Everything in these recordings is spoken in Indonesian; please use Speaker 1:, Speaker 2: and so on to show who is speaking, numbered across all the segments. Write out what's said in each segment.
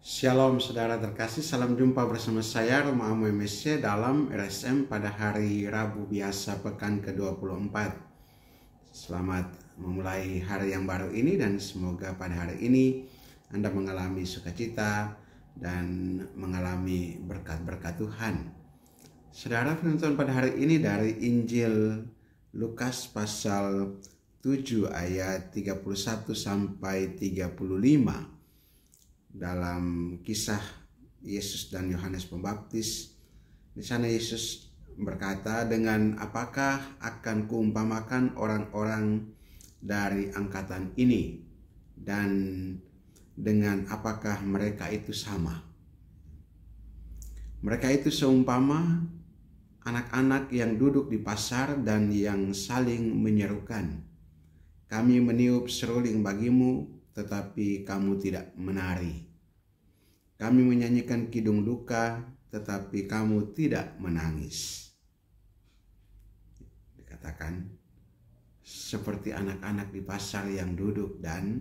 Speaker 1: Shalom saudara terkasih, salam jumpa bersama saya Roma Amo MSC dalam RSM pada hari Rabu biasa pekan ke-24. Selamat memulai hari yang baru ini dan semoga pada hari ini Anda mengalami sukacita dan mengalami berkat-berkat Tuhan. Saudara, penonton pada hari ini dari Injil Lukas pasal 7 ayat 31 sampai 35. Dalam kisah Yesus dan Yohanes Pembaptis, di sana Yesus berkata, dengan apakah akan kuumpamakan orang-orang dari angkatan ini, dan dengan apakah mereka itu sama? Mereka itu seumpama anak-anak yang duduk di pasar dan yang saling menyerukan, kami meniup seruling bagimu, tetapi kamu tidak menari. Kami menyanyikan kidung duka, tetapi kamu tidak menangis. Dikatakan seperti anak-anak di pasar yang duduk dan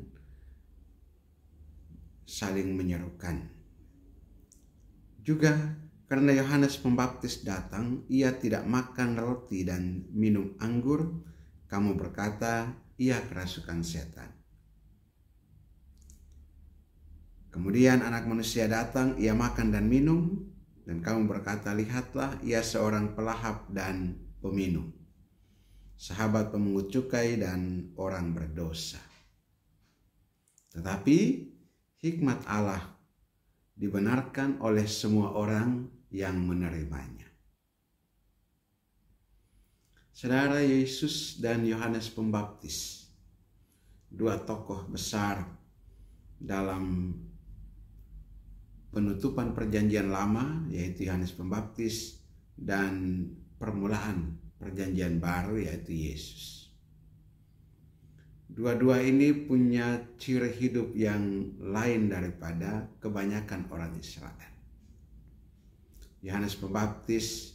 Speaker 1: saling menyerukan. Juga karena Yohanes Pembaptis datang, ia tidak makan roti dan minum anggur, kamu berkata, ia kerasukan setan. Kemudian anak manusia datang, ia makan dan minum, dan kamu berkata, lihatlah, ia seorang pelahap dan peminum, sahabat pemungut cukai dan orang berdosa. Tetapi hikmat Allah dibenarkan oleh semua orang yang menerimanya. Saudara, Yesus dan Yohanes Pembaptis, dua tokoh besar dalam penutupan perjanjian lama, yaitu Yohanes Pembaptis, dan permulaan perjanjian baru, yaitu Yesus. Dua-dua ini punya ciri hidup yang lain daripada kebanyakan orang Israel. Yohanes Pembaptis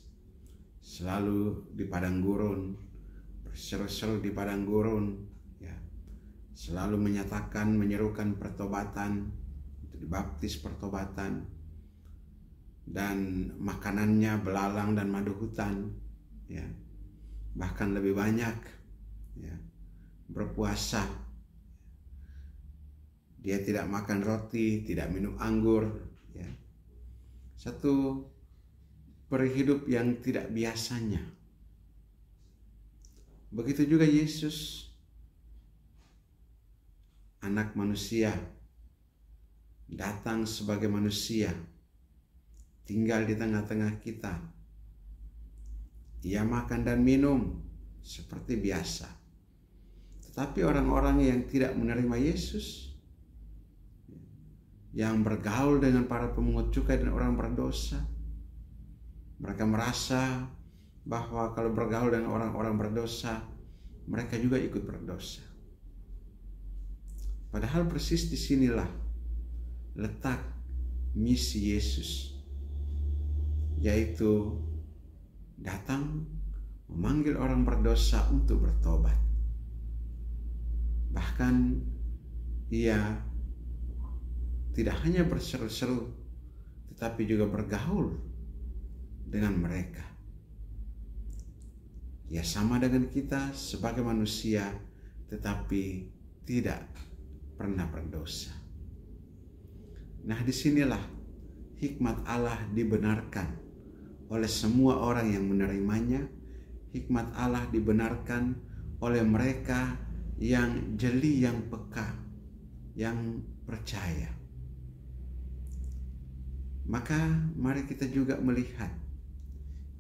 Speaker 1: selalu di padang gurun, berseru-seru di padang gurun, ya, selalu menyatakan, menyerukan pertobatan, dibaptis pertobatan, dan makanannya belalang dan madu hutan, ya, bahkan lebih banyak, ya, berpuasa. Dia tidak makan roti, tidak minum anggur, ya. Satu perhidup yang tidak biasanya. Begitu juga Yesus, anak manusia, datang sebagai manusia, tinggal di tengah-tengah kita. Ia makan dan minum seperti biasa. Tetapi orang-orang yang tidak menerima Yesus, yang bergaul dengan para pemungut cukai dan orang berdosa, mereka merasa bahwa kalau bergaul dengan orang-orang berdosa, mereka juga ikut berdosa. Padahal persis disinilah letak misi Yesus, yaitu datang memanggil orang berdosa untuk bertobat. Bahkan ia tidak hanya berseru-seru, tetapi juga bergaul dengan mereka. Ia sama dengan kita sebagai manusia, tetapi tidak pernah berdosa. Nah, disinilah hikmat Allah dibenarkan oleh semua orang yang menerimanya. Hikmat Allah dibenarkan oleh mereka yang jeli, yang peka, yang percaya. Maka mari kita juga melihat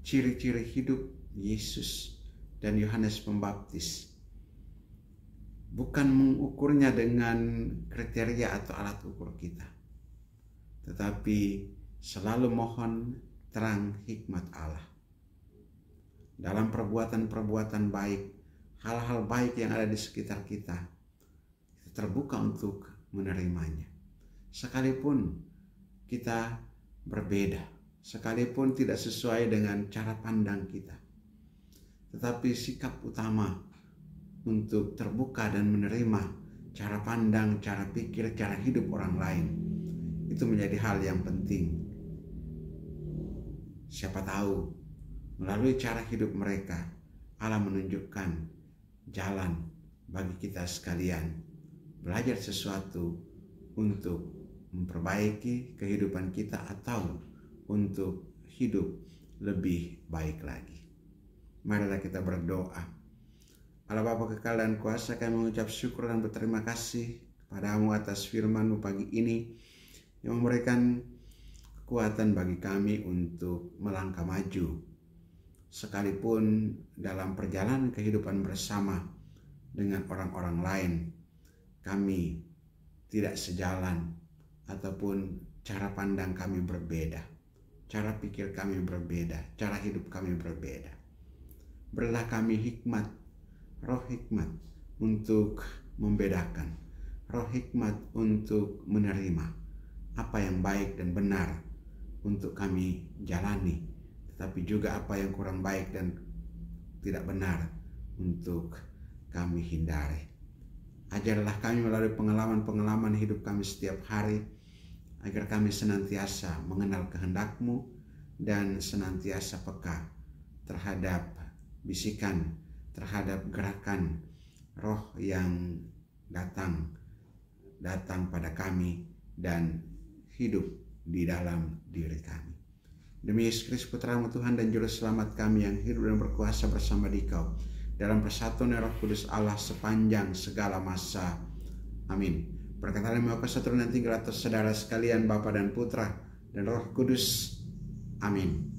Speaker 1: ciri-ciri hidup Yesus dan Yohanes Pembaptis. Bukan mengukurnya dengan kriteria atau alat ukur kita, tetapi selalu mohon terang hikmat Allah dalam perbuatan-perbuatan baik, hal-hal baik yang ada di sekitar kita terbuka untuk menerimanya. Sekalipun kita berbeda, sekalipun tidak sesuai dengan cara pandang kita, tetapi sikap utama untuk terbuka dan menerima cara pandang, cara pikir, cara hidup orang lain, itu itu menjadi hal yang penting. Siapa tahu melalui cara hidup mereka Allah menunjukkan jalan bagi kita sekalian belajar sesuatu untuk memperbaiki kehidupan kita atau untuk hidup lebih baik lagi. Marilah kita berdoa. Allah Bapa kekal dan kuasa, kami mengucap syukur dan berterima kasih kepadamu atas firman-Mu pagi ini yang memberikan kekuatan bagi kami untuk melangkah maju sekalipun dalam perjalanan kehidupan bersama dengan orang-orang lain kami tidak sejalan ataupun cara pandang kami berbeda, cara pikir kami berbeda, cara hidup kami berbeda. Berilah kami hikmat, roh hikmat untuk membedakan, roh hikmat untuk menerima apa yang baik dan benar untuk kami jalani, tetapi juga apa yang kurang baik dan tidak benar untuk kami hindari. Ajarlah kami melalui pengalaman-pengalaman hidup kami setiap hari, agar kami senantiasa mengenal kehendak-Mu dan senantiasa peka terhadap bisikan, terhadap gerakan roh yang datang pada kami dan hidup di dalam diri kami. Demi Yesus Kristus Putra-Mu Tuhan dan Juru Selamat kami yang hidup dan berkuasa bersama Dikau dalam persatuan Roh Kudus Allah sepanjang segala masa. Amin. Berkatalah Maha Kuasa turun dan tinggal atas saudara sekalian, Bapa dan Putra dan Roh Kudus. Amin.